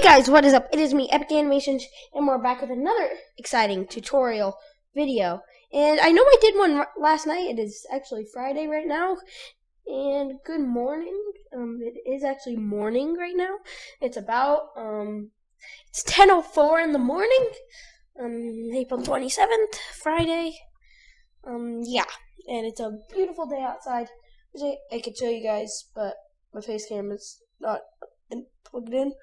Guys, what is up? It is me, Epic Animations, and we're back with another exciting tutorial video. And I know I did one last night. It is actually Friday right now. And good morning. It is actually morning right now. It's about it's 10:04 in the morning. April 27th, Friday. Yeah, and it's a beautiful day outside. I could show you guys, but my face cam is not plugged in.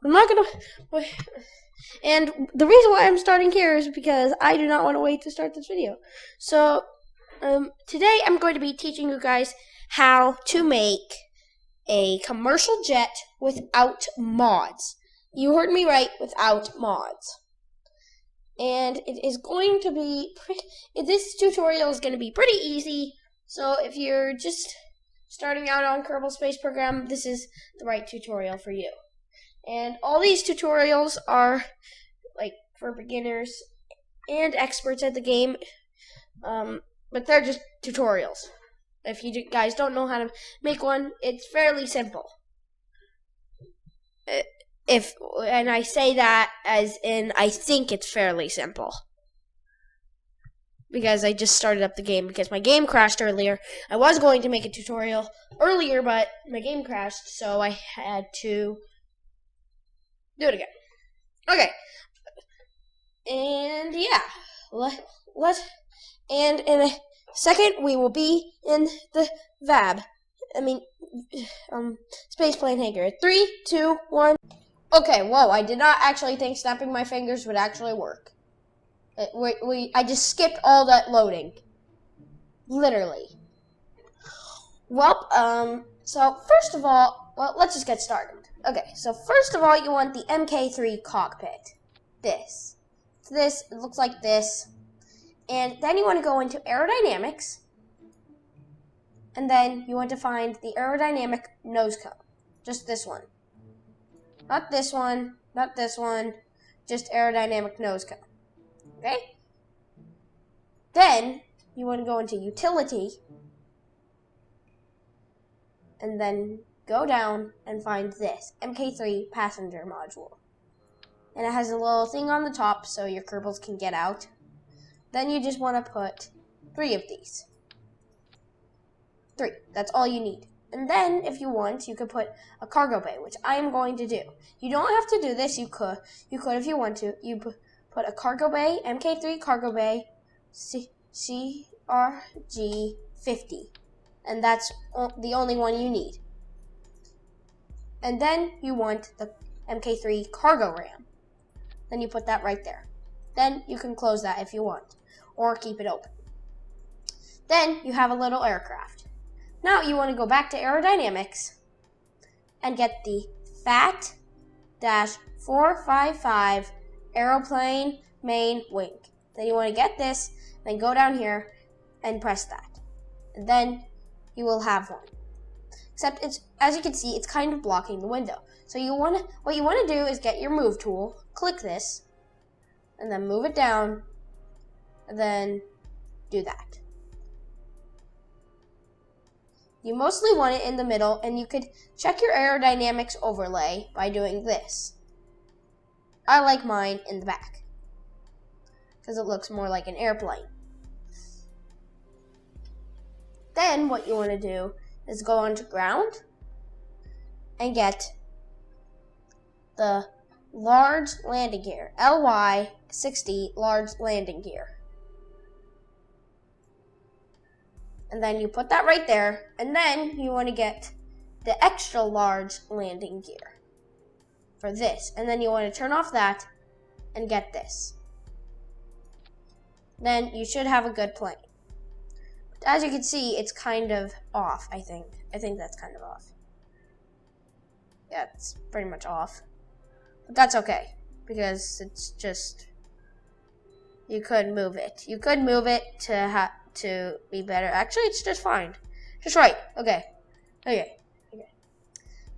I'm not gonna wait. And the reason why I'm starting here is because I do not want to wait to start this video. So, today I'm going to be teaching you guys how to make a commercial jet without mods. You heard me right, without mods. And it is going to be, this tutorial is going to be pretty easy. So if you're just starting out on Kerbal Space Program, this is the right tutorial for you. And all these tutorials are like for beginners and experts at the game, but they're just tutorials. If you guys don't know how to make one, it's fairly simple. And I say that as in I think it's fairly simple. Because I just started up the game because my game crashed earlier. I was going to make a tutorial earlier, but my game crashed, so I had to do it again. Okay. And yeah, and in a second we will be in the space plane hangar. 3, 2, 1. Okay, whoa, I did not actually think snapping my fingers would actually work. I just skipped all that loading. Literally. Well, so first of all, let's just get started. Okay, so first of all, you want the MK3 cockpit. This. It looks like this. And then you want to go into aerodynamics. And then you want to find the aerodynamic nose cone. Just this one. Not this one, not this one. Just aerodynamic nose cone. Okay? Then you want to go into utility. And then go down and find this, MK3 passenger module. And it has a little thing on the top so your Kerbals can get out. Then you just want to put 3 of these. 3, that's all you need. And then, if you want, you could put a cargo bay, which I am going to do. You don't have to do this, you could if you want to. You put a cargo bay, MK3 cargo bay, CRG50. And that's the only one you need. And then you want the MK3 cargo ram. Then you put that right there. Then you can close that if you want, or keep it open. Then you have a little aircraft. Now you want to go back to aerodynamics and get the FAT-455 aeroplane main wing. Then you want to get this, then go down here and press that. And then you will have one. Except it's, as you can see, it's kind of blocking the window. So what you want to do is get your move tool, click this, and then move it down, and then do that. You mostly want it in the middle, and you could check your aerodynamics overlay by doing this. I like mine in the back, because it looks more like an airplane. Then what you want to do is go onto ground and get the large landing gear, LY60 large landing gear. And then you put that right there, and then you want to get the extra large landing gear for this. And then you want to turn off that and get this. Then you should have a good plane. As you can see, it's kind of off, I think. I think that's kind of off. Yeah, it's pretty much off. But that's okay, because it's just, you could move it. You could move it to be better. Actually, it's just fine. Just right. Okay.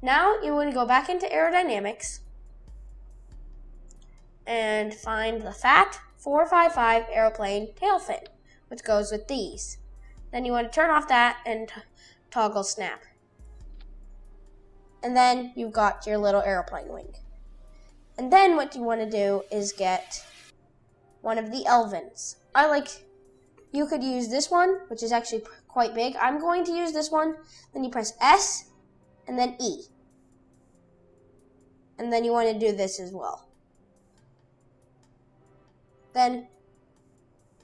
Now, you want to go back into aerodynamics and find the FAT-455 airplane tail fin, which goes with these. Then you want to turn off that and toggle snap. And then you've got your little airplane wing. And then what you want to do is get one of the Elvins. You could use this one, which is actually quite big. I'm going to use this one. Then you press S and then E. And then you want to do this as well. And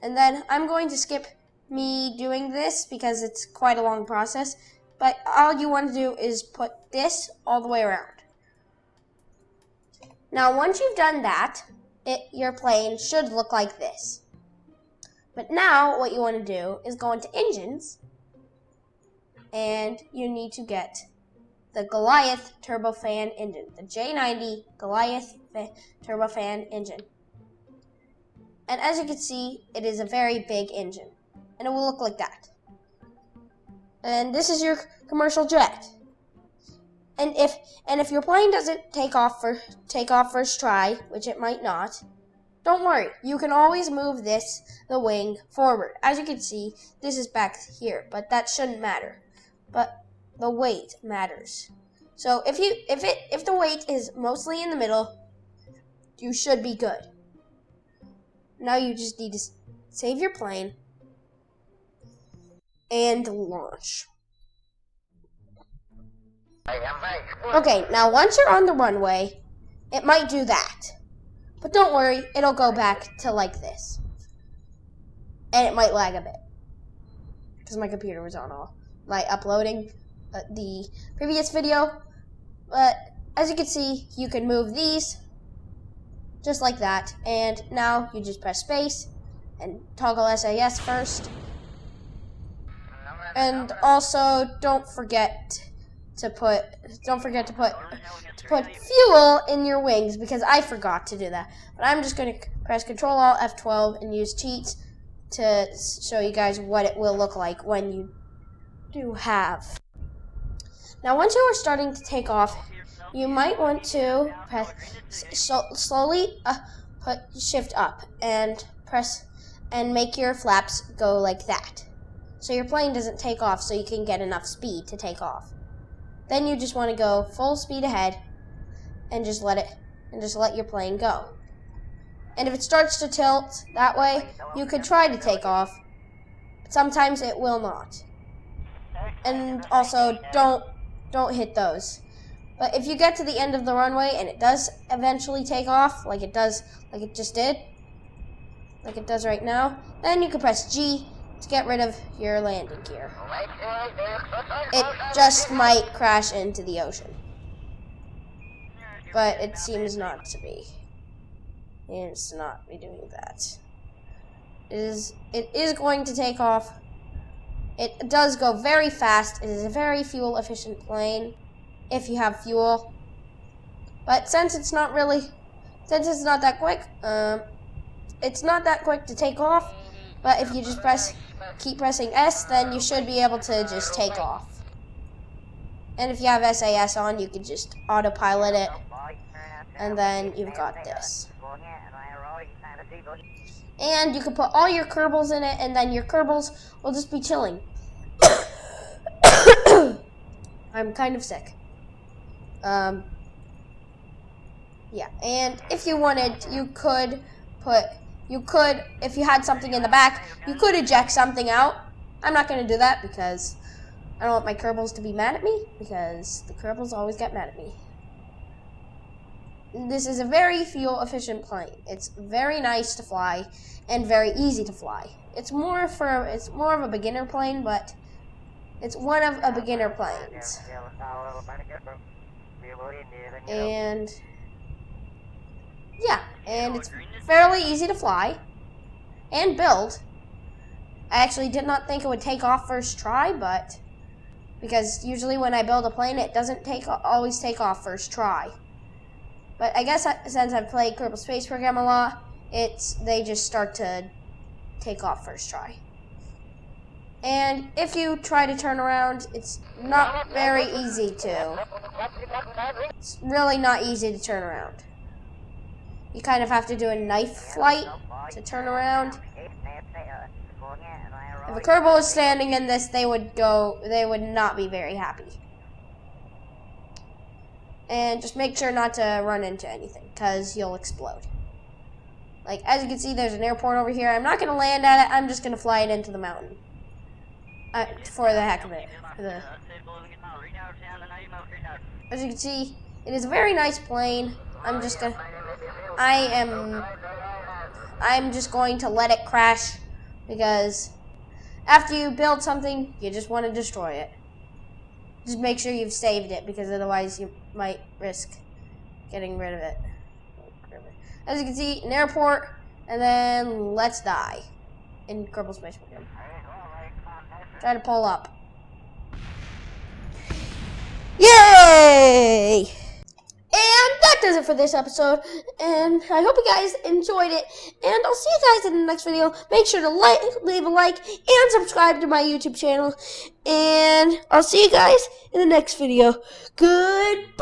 then I'm going to skip me doing this because it's quite a long process. But all you want to do is put this all the way around. Now, once you've done that, your plane should look like this. But now, what you want to do is go into Engines, and you need to get the Goliath turbofan engine, the J90 Goliath turbofan engine. And as you can see, it is a very big engine, and it will look like that. And this is your commercial jet. And if your plane doesn't take off first try, which it might not, don't worry. You can always move the wing forward. As you can see, this is back here, but that shouldn't matter. But the weight matters. So if the weight is mostly in the middle, you should be good. Now you just need to save your plane and launch. Okay, now once you're on the runway, it might do that. But don't worry, it'll go back to like this. And it might lag a bit. Because my computer was on uploading the previous video. But as you can see, you can move these just like that. And now you just press space and toggle SAS first. And also don't forget to put fuel in your wings, because I forgot to do that. But I'm just going to press Control Alt F12 and use cheats to show you guys what it will look like when you do have. Now, once you are starting to take off, you might want to press slowly put Shift up and press and make your flaps go like that, so your plane doesn't take off, so you can get enough speed to take off. Then you just want to go full speed ahead and just let your plane go. And if it starts to tilt that way, you could try to take off, but sometimes it will not. And also don't hit those. But if you get to the end of the runway and it does eventually take off, like it does right now, then you can press G to get rid of your landing gear. It just might crash into the ocean, but it seems not to be. It's not be doing that. It is going to take off. It does go very fast. It is a very fuel efficient plane if you have fuel. But since it's not that quick, it's not that quick to take off. But if you just keep pressing S, then you should be able to just take off. And if you have SAS on, you can just autopilot it, and then you've got this. And you can put all your Kerbals in it, and then your Kerbals will just be chilling. I'm kind of sick. Yeah, and if you wanted, you could, if you had something in the back, you could eject something out. I'm not going to do that because I don't want my Kerbals to be mad at me, because the Kerbals always get mad at me. This is a very fuel-efficient plane. It's very nice to fly and very easy to fly. It's more of a beginner plane, but it's one of a beginner planes. And yeah, and it's fairly easy to fly and build. I actually did not think it would take off first try, but because usually when I build a plane, it doesn't always take off first try. But I guess since I've played Kerbal Space Program a lot, they just start to take off first try. And if you try to turn around, it's not very easy to. It's really not easy to turn around. You kind of have to do a knife flight to turn around. If a Kerbal was standing in this, they would not be very happy. And just make sure not to run into anything, because you'll explode. Like, as you can see, there's an airport over here. I'm not going to land at it. I'm just going to fly it into the mountain. For the heck of it. As you can see, it is a very nice plane. I'm just going to let it crash, because after you build something, you just want to destroy it. Just make sure you've saved it, because otherwise you might risk getting rid of it. As you can see, an airport, and then let's die in Kerbal Space Program. Try to pull up. Yay! And that does it for this episode. And I hope you guys enjoyed it. And I'll see you guys in the next video. Make sure to leave a like, and subscribe to my YouTube channel. And I'll see you guys in the next video. Goodbye!